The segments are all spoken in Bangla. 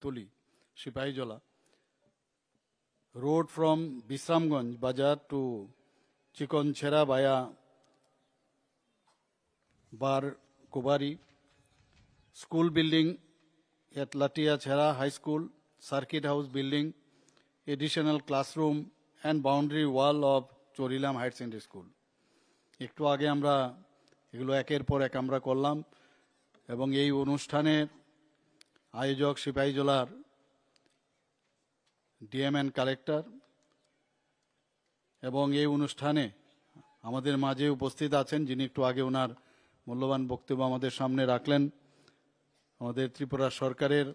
Tuli, Sipahijala. Road from Bisramganj Bazar to Chikonchera via Bar Kubari. School building at Latia Chera High School, circuit house building, additional classroom and boundary wall of Chorilam High Secondary School. একটু আগে আমরা এগুলো একের পর এক আমরা করলাম এবং এই অনুষ্ঠানের আয়োজক সিপাহীজলার ডিএম এন্ড কালেক্টর এবং এই অনুষ্ঠানে আমাদের মাঝে উপস্থিত আছেন যিনি একটু আগে ওনার মূল্যবান বক্তব্য আমাদের সামনে রাখলেন আমাদের ত্রিপুরা সরকারের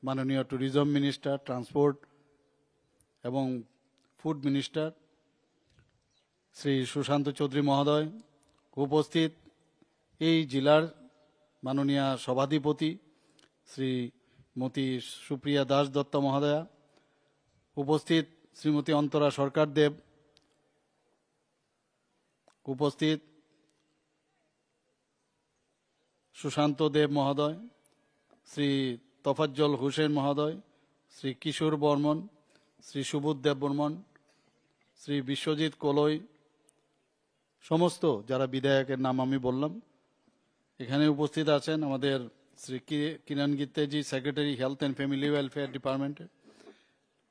মাননীয় ট্যুরিজম মিনিস্টার ট্রান্সপোর্ট এবং ফুড মিনিস্টার শ্রী সুশান্ত চৌধুরী মহোদয় উপস্থিত এই জেলার মাননীয় সভাধিপতি শ্রীমতী সুপ্রিয়া দাস দত্ত মহোদয়া উপস্থিত শ্রীমতী অন্তরা সরকার দেব উপস্থিত সুশান্ত দেব মহোদয় শ্রী তফাজ্জল হোসেন মহোদয় শ্রী কিশোর বর্মন শ্রী সুবোধ দেব বর্মন শ্রী বিশ্বজিৎ কলই সমস্ত যারা বিধায়কের নাম আমি বললাম এখানে উপস্থিত আছেন আমাদের শ্রী কিরণ গিত্তেজি secretary health and family welfare ডিপার্টমেন্টের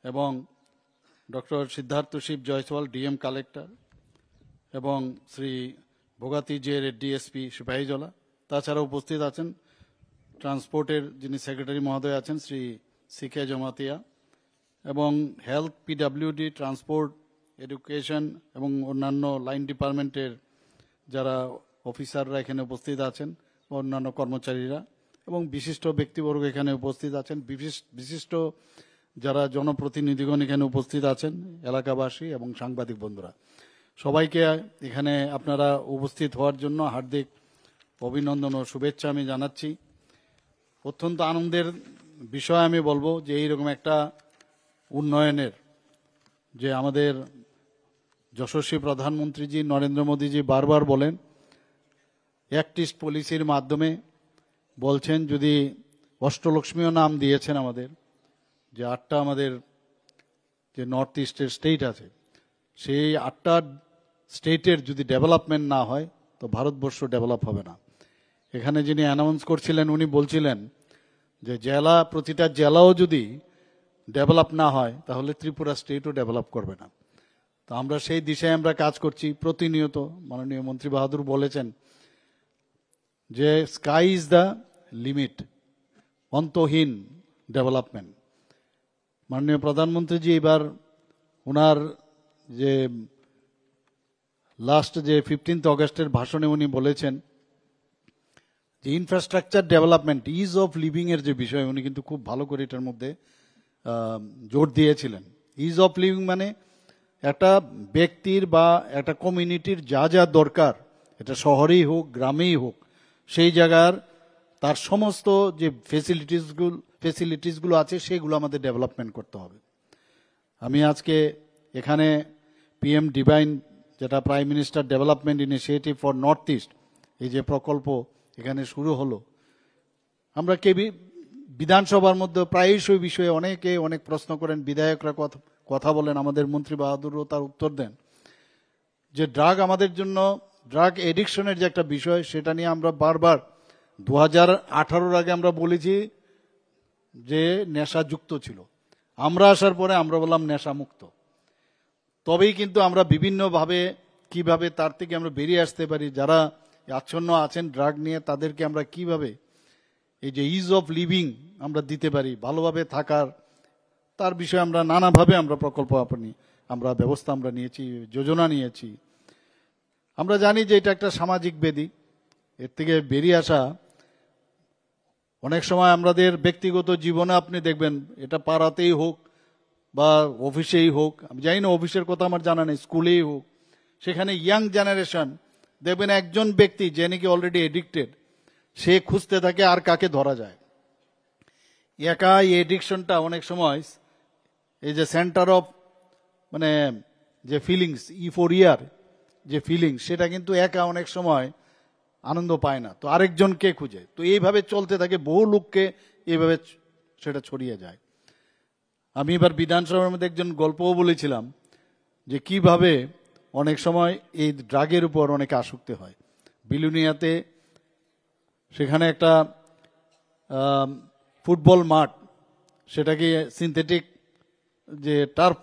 এবং doctor Siddharth Shiv Jaiswal DM collector এবং শ্রী ভোগাতি জে রেড্ডি এসপি সিপাহীজলা তাছাড়া উপস্থিত আছেন ট্রান্সপোর্টের যিনি সেক্রেটারি মহোদয় আছেন শ্রী সিকে জমাতিয়া এবং হেলথ পিডব্লিউডি ট্রান্সপোর্ট এডুকেশন এবং অন্যান্য লাইন ডিপার্টমেন্টের যারা অফিসাররা এখানে উপস্থিত আছেন অন্যান্য কর্মচারীরা এবং বিশিষ্ট ব্যক্তিবর্গ এখানে উপস্থিত আছেন বিশিষ্ট যারা জনপ্রতিনিধিগণ এখানে উপস্থিত আছেন এলাকাবাসী এবং সাংবাদিক বন্ধুরা সবাইকে এখানে আপনারা উপস্থিত হওয়ার জন্য হার্দিক অভিনন্দন ও শুভেচ্ছা আমি জানাচ্ছি অত্যন্ত আনন্দের বিষয় আমি বলবো যে এইরকম একটা উন্নয়নের যে আমাদের যশস্বী প্রধানমন্ত্রীজি নরেন্দ্র মোদীজি বারবার বলেন অ্যাক্ট ইস্ট পলিসির মাধ্যমে বলছেন যদি অষ্টলক্ষ্মীও নাম দিয়েছেন আমাদের যে 8টা আমাদের যে নর্থ ইস্টের স্টেট আছে সেই 8টা স্টেটের যদি ডেভেলপমেন্ট না হয় তো ভারতবর্ষ ডেভেলপ হবে না এখানে যিনি অ্যানাউন্স করছিলেন উনি বলছিলেন যে জেলা প্রতিটা জেলাও যদি ডেভেলপ না হয় তাহলে ত্রিপুরা স্টেটও ডেভেলপ করবে না তো আমরা সেই দিশায় আমরা কাজ করছি প্রতিনিয়ত মাননীয় মন্ত্রী বাহাদুর বলেছেন যে স্কাই ইজ দ্য লিমিট অন্তহীন ডেভেলপমেন্ট মাননীয় প্রধানমন্ত্রীজি এবার ওনার যে লাস্ট যে 15 অগস্টের ভাষণে উনি বলেছেন যে infrastructure development is of living এর যে বিষয় উনি কিন্তু খুব ভালো করে এটার মধ্যে জোর দিয়েছিলেন ইজ অফ লিভিং মানে একটা ব্যক্তির বা একটা কমিউনিটির যা যা দরকার এটা শহরেই হোক গ্রামেই হোক সেই জায়গার তার সমস্ত যে ফেসিলিটিসগুলো আছে সেগুলো আমাদের ডেভেলপমেন্ট করতে হবে আমি আজকে এখানে পিএম ডিভাইন যেটা prime minister development initiative for north east এই যে প্রকল্প এখানে শুরু হলো আমরা বিধানসভার মধ্যে প্রায়শই বিষয়ে অনেকে অনেক প্রশ্ন করেন বিধায়করা কথা বলেন আমাদের মন্ত্রী বাহাদুরও তার উত্তর দেন যে ড্রাগ আমাদের জন্য ড্রাগ এডিকশনের যে একটা বিষয় সেটা নিয়ে আমরা বারবার 2018 আগে আমরা বলেছি যে নেশাযুক্ত ছিল আমরা আসার পরে আমরা বললাম নেশামুক্ত তবেই কিন্তু আমরা বিভিন্নভাবে কিভাবে তার থেকে আমরা বেরিয়ে আসতে পারি যারা আচ্ছন্ন আছেন ড্রাগ নিয়ে তাদেরকে আমরা কিভাবে এই যে ইজ অফ লিভিং আমরা দিতে পারি ভালোভাবে থাকার তার বিষয়ে আমরা নানাভাবে আমরা প্রকল্প আমরা ব্যবস্থা আমরা নিয়েছি যোজনা নিয়েছি আমরা জানি যে এটা একটা সামাজিক ব্যাধি এর থেকে বেরিয়ে আসা অনেক সময় আমাদের ব্যক্তিগত জীবনে আপনি দেখবেন এটা পাড়াতেই হোক বা অফিসেই হোক আমি জানি না অফিসের কথা আমার জানা নেই স্কুলেই হোক সেখানে ইয়াং জেনারেশন দেখবেন একজন ব্যক্তি যে নাকি অলরেডি এডিক্টেড সে খুঁজতে থাকে আর কাকে ধরা যায় একা এই এডিকশনটা অনেক সময় এই যে সেন্টার অফ মানে যে ফিলিংস ইফোরিয়ার যে ফিলিংস সেটা কিন্তু একা অনেক সময় আনন্দ পায় না তো আরেকজনকে খুঁজে তো এইভাবে চলতে থাকে বহু লোককে এইভাবে সেটা ছড়িয়ে যায়। আমি এবার বিধানসভার মধ্যে একজন গল্পও বলেছিলাম যে কিভাবে অনেক সময় এই ড্রাগের উপর অনেকে আসক্তি হয়। বিলুনিয়াতে সেখানে একটা ফুটবল মাঠ, সেটাকে সিনথেটিক যে টার্ফ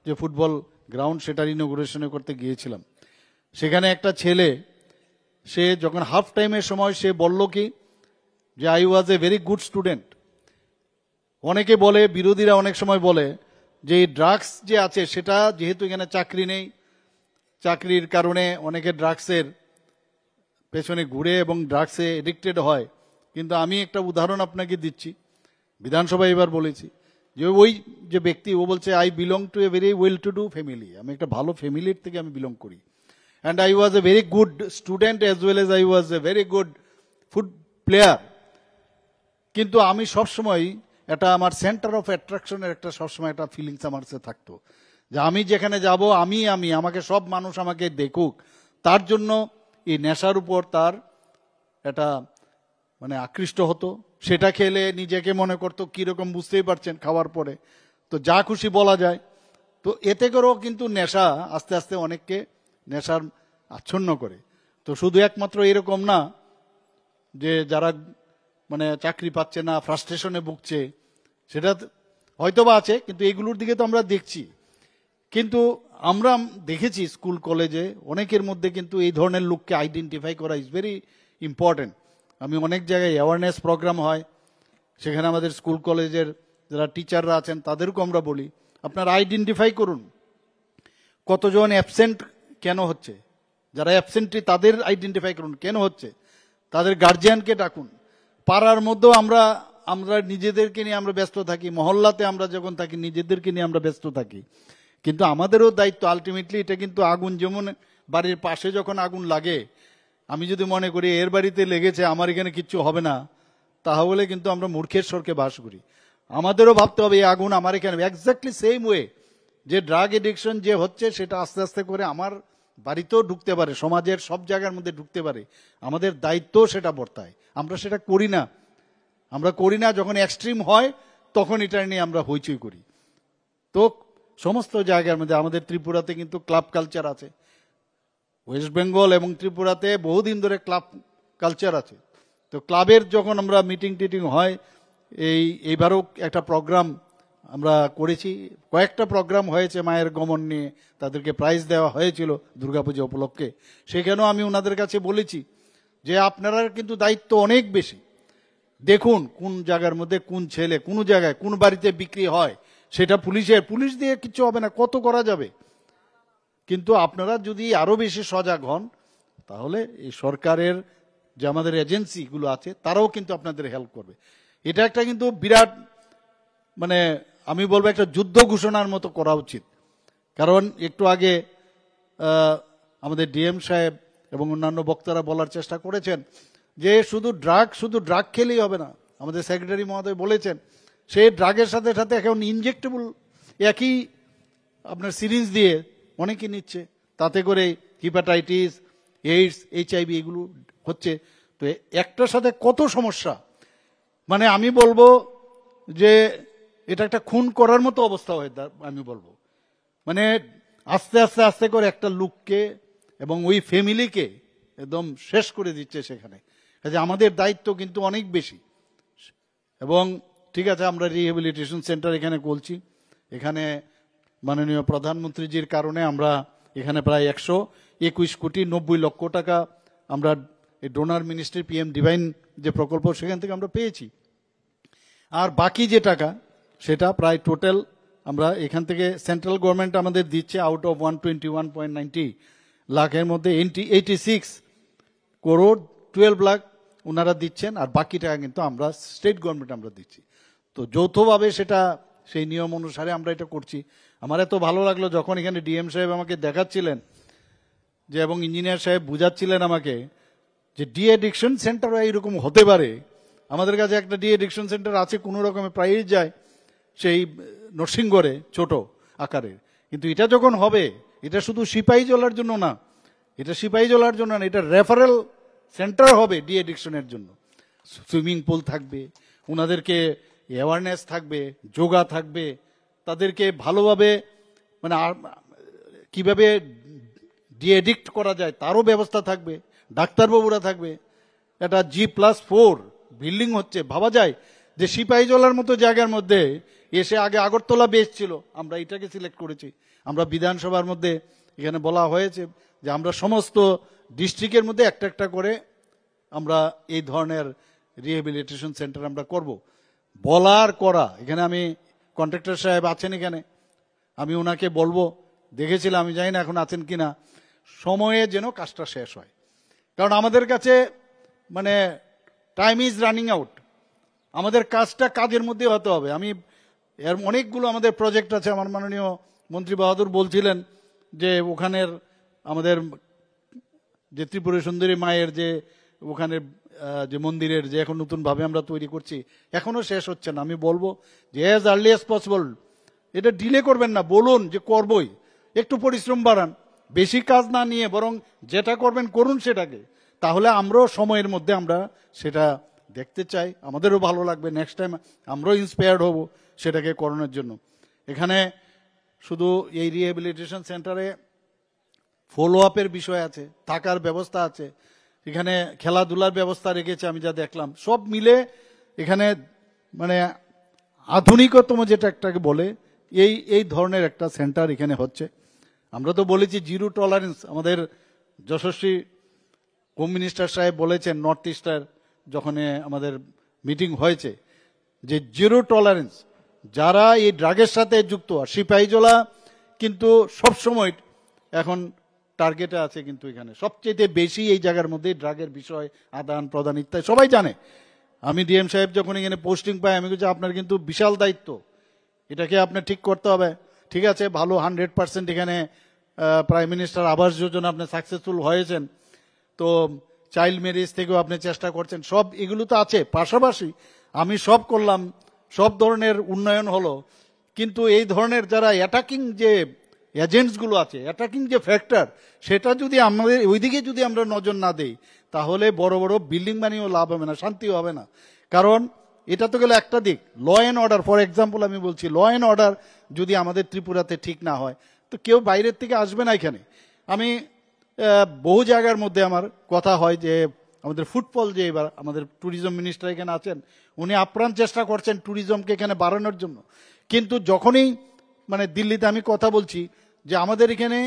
যে ফুটবল গ্রাউন্ড, সেটার ইনোগ্রেশনে করতে গিয়েছিলাম। সেখানে একটা ছেলে, সে যখন হাফ টাইমের সময় সে বলল কি যে I was a very good student. অনেকে বলে, বিরোধীরা অনেক সময় বলে যে এই ড্রাগস যে আছে সেটা যেহেতু এখানে চাকরি নেই, চাকরির কারণে অনেকে ড্রাগসের পেছনে ঘুরে এবং ড্রাগসে এডিক্টেড হয়। কিন্তু আমি একটা উদাহরণ আপনাকে দিচ্ছি, বিধানসভায় এবার বলেছি যে ওই যে ব্যক্তি, ও বলছে I belong to a very well to do family, আমি একটা ভালো ফ্যামিলির থেকে আমি বিলং করি, and I was a very good student as well as I was a very good food player. কিন্তু আমি সবসময় এটা আমার সেন্টার অফ অ্যাট্রাকশনের একটা সবসময় একটা ফিলিংস আমার কাছে থাকতো যে আমি যেখানে যাব আমি আমাকে সব মানুষ আমাকে দেখুক। তার জন্য এই নেশার উপর তার এটা মানে আকৃষ্ট হতো। সেটা খেলে নিজেকে মনে করতো কীরকম, বুঝতেই পারছেন, খাওয়ার পরে তো যা খুশি বলা যায়। তো এতে করেও কিন্তু নেশা আস্তে আস্তে অনেককে নেশার আচ্ছন্ন করে। তো শুধু একমাত্র এরকম না যে যারা মানে চাকরি পাচ্ছে না, ফ্রাস্ট্রেশনে ভুগছে, সেটা হয়তোবা আছে, কিন্তু এইগুলোর দিকে তো আমরা দেখছি। কিন্তু আমরা দেখেছি স্কুল কলেজে অনেকের মধ্যে কিন্তু এই ধরনের লোককে আইডেন্টিফাই করা ইজ ভেরি ইম্পর্টেন্ট। আমি অনেক জায়গায় অ্যাওয়ারনেস প্রোগ্রাম হয়, সেখানে আমাদের স্কুল কলেজের যারা টিচাররা আছেন তাদেরকেও আমরা বলি আপনারা আইডেন্টিফাই করুন কতজন অ্যাবসেন্ট কেন হচ্ছে, যারা অ্যাবসেন্টই তাদের আইডেন্টিফাই করুন কেন হচ্ছে, তাদের গার্জিয়ানকে ডাকুন। পাড়ার মধ্যেও আমরা নিজেদেরকে নিয়ে আমরা ব্যস্ত থাকি, মহল্লাতে আমরা যখন থাকি নিজেদেরকে নিয়ে আমরা ব্যস্ত থাকি, কিন্তু আমাদেরও দায়িত্ব আলটিমেটলি। এটা কিন্তু আগুন যেমন বাড়ির পাশে যখন আগুন লাগে, আমি যদি মনে করি এর বাড়িতে লেগেছে আমার এখানে কিচ্ছু হবে না, তাহলে কিন্তু আমরা মূর্খের স্বর্গে বাস করি। আমাদেরও ভাবতে হবে এই আগুন আমার এখানে, এক্স্যাক্টলি সেম ওয়ে যে ড্রাগ এডিকশন যে হচ্ছে সেটা আস্তে আস্তে করে আমার বাড়িতেও ঢুকতে পারে, সমাজের সব জায়গার মধ্যে ঢুকতে পারে। আমাদের দায়িত্ব সেটা বর্তায়, আমরা সেটা করি না। আমরা করি না, যখন এক্সট্রিম হয় তখন এটা নিয়ে আমরা হইচই করি। তো সমস্ত জায়গার মধ্যে আমাদের ত্রিপুরাতে কিন্তু ক্লাব কালচার আছে, ওয়েস্ট বেঙ্গল এবং ত্রিপুরাতে বহুদিন ধরে ক্লাব কালচার আছে। তো ক্লাবের যখন আমরা মিটিং টিটিং হয়, এইবারও একটা প্রোগ্রাম আমরা করেছি, কয়েকটা প্রোগ্রাম হয়েছে মায়ের গমন নিয়ে, তাদেরকে প্রাইজ দেওয়া হয়েছিল দুর্গাপূজা উপলক্ষে। সেখানেও আমি ওনাদের কাছে বলেছি যে আপনারা কিন্তু দায়িত্ব অনেক বেশি, দেখুন কোন জায়গার মধ্যে কোন ছেলে কোন জায়গায় কোন বাড়িতে বিক্রি হয়, সেটা পুলিশ দিয়ে কিচ্ছু হবে না, কত করা যাবে। কিন্তু আপনারা যদি আরো বেশি সজাগ হন তাহলে এই সরকারের যে আমাদের এজেন্সিগুলো আছে তারাও কিন্তু আপনাদের হেল্প করবে। এটা একটা কিন্তু বিরাট মানে আমি বলবো একটা যুদ্ধ ঘোষণার মতো করা উচিত। কারণ একটু আগে আমাদের ডিএম সাহেব এবং অন্যান্য বক্তারা বলার চেষ্টা করেছেন যে শুধু ড্রাগ খেলেই হবে না। আমাদের সেক্রেটারি মহোদয় বলেছেন সেই ড্রাগের সাথে সাথে এখন ইনজেক্টেবল একই আপনার সিরিঞ্জ দিয়ে অনেকে নিচ্ছে, তাতে করে হিপাটাইটিস, এইডস, HIV এগুলো হচ্ছে। তো একটার সাথে কত সমস্যা, মানে আমি বলবো যে এটা একটা খুন করার মতো অবস্থা হয়ে আমি বলবো। মানে আস্তে আস্তে আস্তে করে একটা লোককে এবং ওই ফ্যামিলিকে একদম শেষ করে দিচ্ছে সেখানে। কাজে আমাদের দায়িত্ব কিন্তু অনেক বেশি। এবং ঠিক আছে, আমরা রিহ্যাবিলিটেশন সেন্টার এখানে করছি, এখানে মাননীয় প্রধানমন্ত্রীজির কারণে আমরা এখানে প্রায় 121,90,00,000 টাকা আমরা এই ডোনার মিনিস্ট্রি PM ডিভাইন যে প্রকল্প সেখান থেকে আমরা পেয়েছি। আর বাকি যে টাকা সেটা প্রায় টোটাল আমরা এখান থেকে সেন্ট্রাল গভর্নমেন্ট আমাদের দিচ্ছে আউট অফ 121.90 লাখের মধ্যে 86 crore 12 লাখ ওনারা দিচ্ছেন, আর বাকি টাকা কিন্তু আমরা স্টেট গভর্নমেন্ট আমরা দিচ্ছি। তো যৌথভাবে সেটা সেই নিয়ম অনুসারে আমরা এটা করছি। আমার এত ভালো লাগলো যখন এখানে ডিএম সাহেব আমাকে দেখাচ্ছিলেন যে এবং ইঞ্জিনিয়ার সাহেব বুঝাচ্ছিলেন আমাকে যে ডি অ্যাডিকশন সেন্টারও এইরকম হতে পারে। আমাদের কাছে একটা ডি অ্যাডিকশন সেন্টার আছে, কোনো রকমে প্রায়ই যায় সেই নরসিংগড়ে ছোট আকারের। কিন্তু এটা যখন হবে, এটা শুধু সিপাহীজলার জন্য না, এটা রেফারেল সেন্টার হবে ডি অ্যাডিকশনের জন্য। সুইমিং পুল থাকবে, ওনাদেরকে অ্যাওয়ারনেস থাকবে, যোগা থাকবে, তাদেরকে ভালোভাবে মানে কিভাবে ডিএডিক্ট করা যায় তারও ব্যবস্থা থাকবে, ডাক্তারবাবুরা থাকবে। একটা G+4 বিল্ডিং হচ্ছে, ভাবা যায় যে সিপাহীজলার মতো জায়গার মধ্যে এসে আগে আগরতলা বেস ছিল, আমরা এটাকে সিলেক্ট করেছি। আমরা বিধানসভার মধ্যে এখানে বলা হয়েছে যে আমরা সমস্ত ডিস্ট্রিক্টের মধ্যে একটা একটা করে আমরা এই ধরনের রিহ্যাবিলিটেশন সেন্টার আমরা করব। বলার করা, এখানে আমি কন্ট্রাক্টর সাহেব আছেন এখানে, আমি ওনাকে বলবো, দেখেছিলাম, আমি জানি না এখন আছেন কিনা, সময়ে যেন কাজটা শেষ হয়। কারণ আমাদের কাছে মানে টাইম ইজ রানিং আউট, আমাদের কাজটা কাজের মধ্যে হতে হবে। আমি এর অনেকগুলো আমাদের প্রজেক্ট আছে, আমার মাননীয় মন্ত্রী বাহাদুর বলছিলেন যে ওখানের আমাদের যে ত্রিপুরা সুন্দরী মায়ের যে ওখানে যে মন্দিরের যে এখন নতুনভাবে আমরা তৈরি করছি, এখনো শেষ হচ্ছে না। আমি বলবো যে অ্যাজ আর্লি অ্যাজ পসিবল, এটা ডিলে করবেন না, বলুন যে করবই, একটু পরিশ্রম বাড়ান, বেশি কাজ না নিয়ে বরং যেটা করবেন করুন সেটাকে, তাহলে আমরাও সময়ের মধ্যে আমরা সেটা দেখতে চাই, আমাদেরও ভালো লাগবে, নেক্সট টাইম আমরাও ইন্সপায়ার্ড হব সেটাকে করানোর জন্য। এখানে শুধু এই রিহ্যাবিলিটেশন সেন্টারে ফলো আপের বিষয় আছে, থাকার ব্যবস্থা আছে, এখানে খেলাধুলার ব্যবস্থা রেখেছে আমি যা দেখলাম, সব মিলে এখানে মানে আধুনিকতম যেটা একটাকে বলে এই ধরনের একটা সেন্টার এখানে হচ্ছে। আমরা তো বলেছি জিরো টলারেন্স, আমাদের যশস্বী হোম মিনিস্টার সাহেব বলেছেন নর্থ ইস্টার যখন আমাদের মিটিং হয়েছে যে জিরো টলারেন্স, যারা এই ড্রাগের সাথে যুক্ত। আর সিপাহীজলা কিন্তু সবসময় এখন টার্গেটে আছে, কিন্তু এখানে সবচেয়ে বেশি এই জায়গার মধ্যে ড্রাগের বিষয় আদান প্রদান ইত্যাদি সবাই জানে। আমি ডিএম সাহেব যখন এখানে পোস্টিং পাই আমি বলছি আপনার কিন্তু বিশাল দায়িত্ব, এটাকে আপনার ঠিক করতে হবে। ঠিক আছে, ভালো 100% এখানে প্রাইম মিনিস্টার আবাস যোজনা আপনি সাকসেসফুল হয়েছেন, তো চাইল্ড ম্যারেজ থেকেও আপনি চেষ্টা করছেন, সব এগুলো তো আছে। পাশাপাশি আমি সব করলাম, সব ধরনের উন্নয়ন হলো, কিন্তু এই ধরনের যারা অ্যাটাকিং যে এজেন্টসগুলো আছে, অ্যাটাকিং যে ফ্যাক্টর, সেটা যদি আমাদের ওইদিকে যদি আমরা নজর না দেই তাহলে বড় বড় বিল্ডিং বানিয়েও লাভ হবে না, শান্তিও হবে না। কারণ এটা তো গেল একটা দিক, law and order, for example আমি বলছি, ল অ্যান্ড অর্ডার যদি আমাদের ত্রিপুরাতে ঠিক না হয় তো কেউ বাইরের থেকে আসবে না এখানে। আমি বহু জায়গার মধ্যে আমার কথা হয় যে আমাদের ফুটফল যে এবার আমাদের ট্যুরিজম মিনিস্টার এখানে আছেন, উনি আপ্রাণ চেষ্টা করছেন ট্যুরিজমকে এখানে বাড়ানোর জন্য, কিন্তু যখনই মানে দিল্লিতে আমি কথা বলছি যে আমাদের এখানে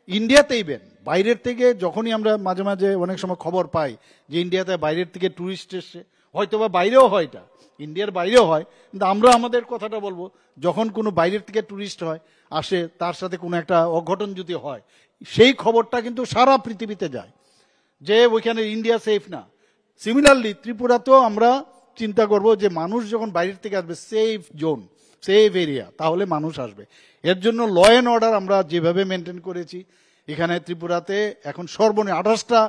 ইন্ডিয়াতে ইভেন বাইরের থেকে যখনই আমরা মাঝে মাঝে অনেক সময় খবর পাই যে ইন্ডিয়াতে বাইরের থেকে ট্যুরিস্ট এসছে, হয়তো বা বাইরেও হয়, এটা ইন্ডিয়ার বাইরেও হয়, কিন্তু আমরা আমাদের কথাটা বলবো, যখন কোনো বাইরের থেকে ট্যুরিস্ট হয় আসে, তার সাথে কোনো একটা অঘটন যদি হয়, সেই খবরটা কিন্তু সারা পৃথিবীতে যায় যে ওইখানে ইন্ডিয়া সেফ না। সিমিলারলি ত্রিপুরাতেও আমরা চিন্তা করব যে মানুষ যখন বাইরের থেকে আসবে, সেফ জোন, সেফ এরিয়া, তাহলে মানুষ আসবে। এর জন্য ল অ্যান্ড অর্ডার আমরা যেভাবে মেনটেন করেছি এখানে ত্রিপুরাতে এখন সর্বনিম্ন 28টা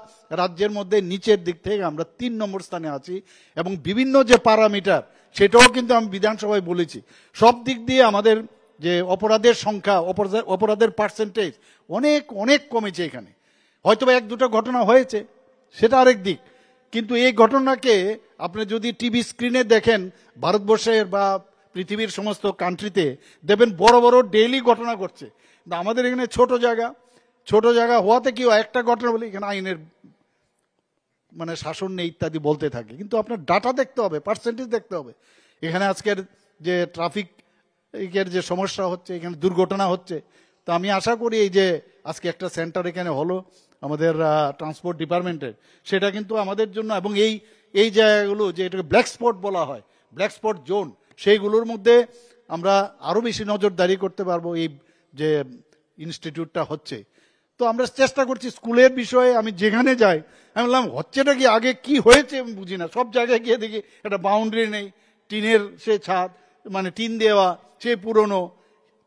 রাজ্যের মধ্যে নিচের দিক থেকে আমরা 3 নম্বর স্থানে আছি, এবং বিভিন্ন যে প্যারামিটার সেটাও কিন্তু আমি বিধানসভায় বলেছি, সব দিক দিয়ে আমাদের যে অপরাধের সংখ্যা, অপরাধের পার্সেন্টেজ অনেক অনেক কমেছে এখানে। হয়তো বা 1-2টা ঘটনা হয়েছে, সেটা আরেক দিক, কিন্তু এই ঘটনাকে আপনি যদি টিভি স্ক্রিনে দেখেন ভারতবর্ষের বা পৃথিবীর সমস্ত কান্ট্রিতে দেখবেন বড় বড় ডেইলি ঘটনা ঘটছে, কিন্তু আমাদের এখানে ছোট জায়গা হওয়াতে কি একটা ঘটনা বলে এখানে আইনের মানে শাসন নেই ইত্যাদি বলতে থাকে, কিন্তু আপনার ডাটা দেখতে হবে, পার্সেন্টেজ দেখতে হবে। এখানে আজকের যে ট্রাফিকের যে সমস্যা হচ্ছে, এখানে দুর্ঘটনা হচ্ছে, তো আমি আশা করি এই যে আজকে একটা সেন্টার এখানে হলো আমাদের ট্রান্সপোর্ট ডিপার্টমেন্টের, সেটা কিন্তু আমাদের জন্য, এবং এই জায়গাগুলো যে এটাকে ব্ল্যাক স্পট বলা হয়, ব্ল্যাক স্পট জোন, সেইগুলোর মধ্যে আমরা আরও বেশি নজরদারি করতে পারবো এই যে ইনস্টিটিউটটা হচ্ছে। তো আমরা চেষ্টা করছি স্কুলের বিষয়ে, আমি যেখানে যাই আমি বললাম হচ্ছেটা কি, আগে কি হয়েছে আমি বুঝি না, সব জায়গায় গিয়ে দেখি একটা বাউন্ডারি নেই, টিনের সে ছাদ, মানে টিন দেওয়া, সে পুরনো।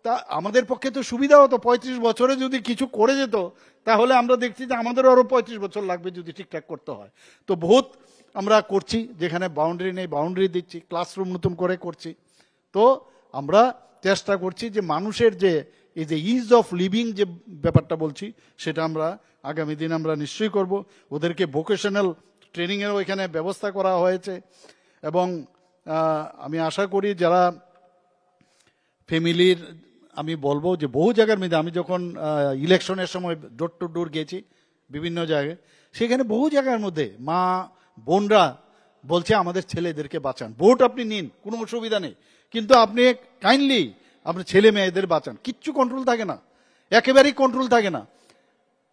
তা আমাদের পক্ষে তো সুবিধা হতো, 35 বছরে যদি কিছু করে যেত তাহলে আমরা দেখছি যে আমাদেরও আরও 35 বছর লাগবে যদি ঠিকঠাক করতে হয়। তো বহুত আমরা করছি, যেখানে বাউন্ডারি নেই বাউন্ডারি দিচ্ছি, ক্লাসরুম নতুন করে করছি। তো আমরা চেষ্টা করছি যে মানুষের যে এই যে ইজ অফ লিভিং যে ব্যাপারটা বলছি, সেটা আমরা আগামী দিন আমরা নিশ্চয়ই করব। ওদেরকে ভোকেশনাল ট্রেনিংয়েরও এখানে ব্যবস্থা করা হয়েছে, এবং আমি আশা করি যারা ফ্যামিলির, আমি বলবো যে বহু জায়গার মধ্যে আমি যখন ইলেকশনের সময় ডোর টু ডোর গেছি বিভিন্ন জায়গায়, সেখানে বহু জায়গার মধ্যে মা বোনরা বলছে আমাদের ছেলেদেরকে বাঁচান, ভোট আপনি নিন, কোনো অসুবিধা নেই, কিন্তু আপনি কাইন্ডলি আপনার ছেলে মেয়েদের বাঁচান। কিচ্ছু কন্ট্রোল থাকে না, একেবারেই কন্ট্রোল থাকে না।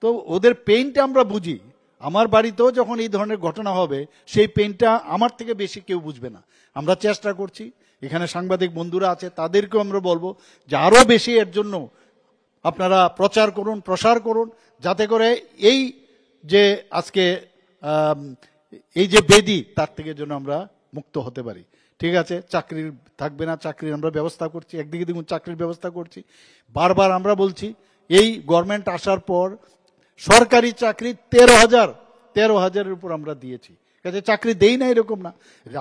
তো ওদের পেইনটা আমরা বুঝি। আমার বাড়িতেও যখন এই ধরনের ঘটনা হবে, সেই পেইনটা আমার থেকে বেশি কেউ বুঝবে না। আমরা চেষ্টা করছি, এখানে সাংবাদিক বন্ধুরা আছে, তাদেরকেও আমরা বলবো যে আরও বেশি এর জন্য আপনারা প্রচার করুন, প্রসার করুন, যাতে করে এই যে আজকে এই যে বেদি, তার থেকে যেন আমরা মুক্ত হতে পারি। ঠিক আছে, চাকরির থাকবে না, চাকরির আমরা ব্যবস্থা করছি, একদিকে দেখুন চাকরির ব্যবস্থা করছি। বারবার আমরা বলছি এই গভর্নমেন্ট আসার পর সরকারি চাকরি 13,000-13,000-এর উপর আমরা দিয়েছি। কাজে চাকরি দেই না এরকম না।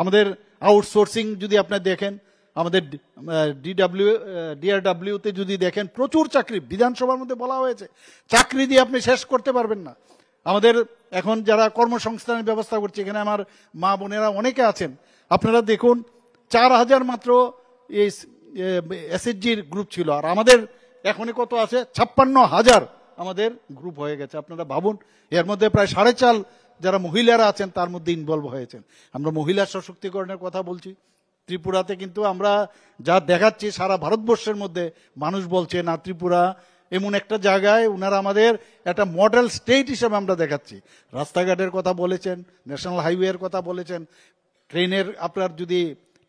আমাদের আউটসোর্সিং যদি আপনি দেখেন, আমাদের ডিআরডব্লিউতে যদি দেখেন, প্রচুর চাকরি বিধানসভার মধ্যে বলা হয়েছে, চাকরি দিয়ে আপনি শেষ করতে পারবেন না। আমাদের এখন যারা কর্মসংস্থানের ব্যবস্থা করছে, এখানে আমার মা বোনেরা অনেকে আছেন, আপনারা দেখুন 4,000 মাত্র এই এসএসজির গ্রুপ ছিল, আর আমাদের এখনই কত আছে, 56,000 আমাদের গ্রুপ হয়ে গেছে। আপনারা ভাবুন, এর মধ্যে প্রায় 4.5 যারা মহিলারা আছেন তার মধ্যে ইনভলভ হয়েছেন। আমরা মহিলা সশক্তিকরণের কথা বলছি। ত্রিপুরাতে কিন্তু আমরা যা দেখাচ্ছি, সারা ভারতবর্ষের মধ্যে মানুষ বলছে না, ত্রিপুরা এমন একটা জায়গায় ওনারা আমাদের একটা মডেল স্টেট হিসেবে আমরা দেখাচ্ছি। রাস্তাঘাটের কথা বলেছেন, ন্যাশনাল হাইওয়ের কথা বলেছেন, ট্রেনের, আপনার যদি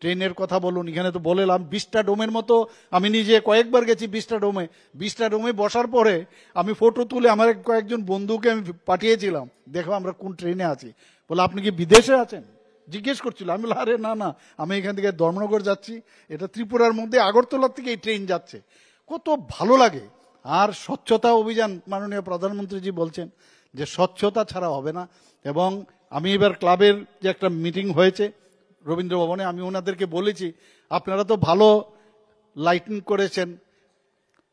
ট্রেনের কথা বলুন, এখানে তো বললাম 20টা ডোমের মতো, আমি নিজে কয়েকবার গেছি 20টা ডোমে বসার পরে আমি ফটো তুলে আমার কয়েকজন বন্ধুকে আমি পাঠিয়েছিলাম, দেখো আমরা কোন ট্রেনে আছি। বলে আপনি কি বিদেশে আছেন, জিজ্ঞেস করছিল। আমি বললাম আরে না না, আমি এখান থেকে ধর্মনগর যাচ্ছি, এটা ত্রিপুরার মধ্যে আগরতলার থেকে এই ট্রেন যাচ্ছে। কত ভালো লাগে। আর স্বচ্ছতা অভিযান, মাননীয় প্রধানমন্ত্রীজি বলছেন যে স্বচ্ছতা ছাড়া হবে না। এবং আমি এবার ক্লাবের যে একটা মিটিং হয়েছে রবীন্দ্র ভবনে, আমি ওনাদেরকে বলেছি আপনারা তো ভালো লাইটিং করেছেন,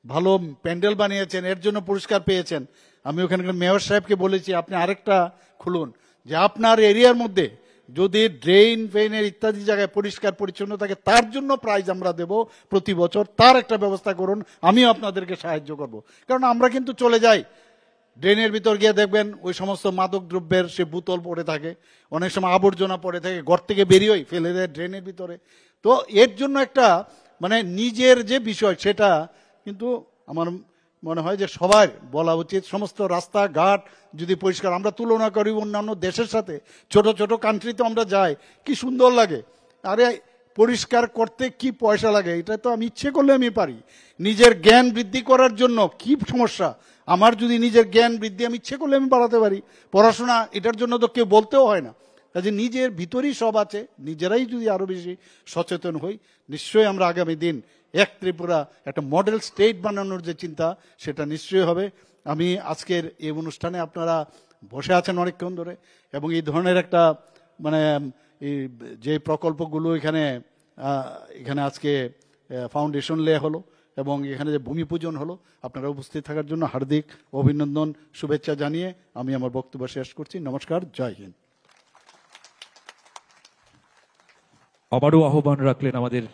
ভালো প্যান্ডেল বানিয়েছেন, এর জন্য পুরস্কার পেয়েছেন। আমি ওখানকার মেয়র সাহেবকে বলেছি আপনি আরেকটা খুলুন, যে আপনার এরিয়ার মধ্যে যদি ড্রেন ফেনের ইত্যাদি জায়গায় পরিষ্কার পরিচ্ছন্ন থাকে, তার জন্য প্রাইজ আমরা দেব প্রতি বছর, তার একটা ব্যবস্থা করুন, আমিও আপনাদেরকে সাহায্য করব। কারণ আমরা কিন্তু চলে যাই ড্রেনের ভিতর গিয়ে দেখবেন ওই সমস্ত মাদক দ্রব্যের সে বোতল পড়ে থাকে, অনেক সময় আবর্জনা পড়ে থাকে, ঘর থেকে বেরিয়েই ফেলে দেয় ড্রেনের ভিতরে। তো এর জন্য একটা মানে নিজের যে বিষয়, সেটা কিন্তু আমার মনে হয় যে সবার বলা উচিত। সমস্ত রাস্তাঘাট যদি পরিষ্কার, আমরা তুলনা করি অন্যান্য দেশের সাথে, ছোট ছোট কান্ট্রিতে আমরা যাই, কি সুন্দর লাগে। আরে পরিষ্কার করতে কি পয়সা লাগে, এটা তো আমি ইচ্ছে করলে আমি পারি। নিজের জ্ঞান বৃদ্ধি করার জন্য কি সমস্যা, আমার যদি নিজের জ্ঞান বৃদ্ধি আমি ইচ্ছে করলে আমি বাড়াতে পারি। পড়াশোনা এটার জন্য তো কেউ বলতেও হয় না। কাজে নিজের ভিতরেই সব আছে, নিজেরাই যদি আরো বেশি সচেতন হই, নিশ্চয়ই আমরা আগামী দিন এক ত্রিপুরা একটা মডেল স্টেট বানানোর যে চিন্তা, সেটা নিশ্চয়ই হবে। আমি আজকের এই অনুষ্ঠানে আপনারা বসে আছেন অনেকক্ষণ ধরে, এবং এই ধরনের একটা মানে এই যে প্রকল্পগুলো এখানে আজকে ফাউন্ডেশন লে হলো এবং এখানে যে ভূমি পূজন হলো, আপনারা উপস্থিত থাকার জন্য হার্দিক অভিনন্দন, শুভেচ্ছা জানিয়ে আমি আমার বক্তব্য শেষ করছি। নমস্কার, জয় হিন্দ। আবারও আহ্বান রাখলেন আমাদের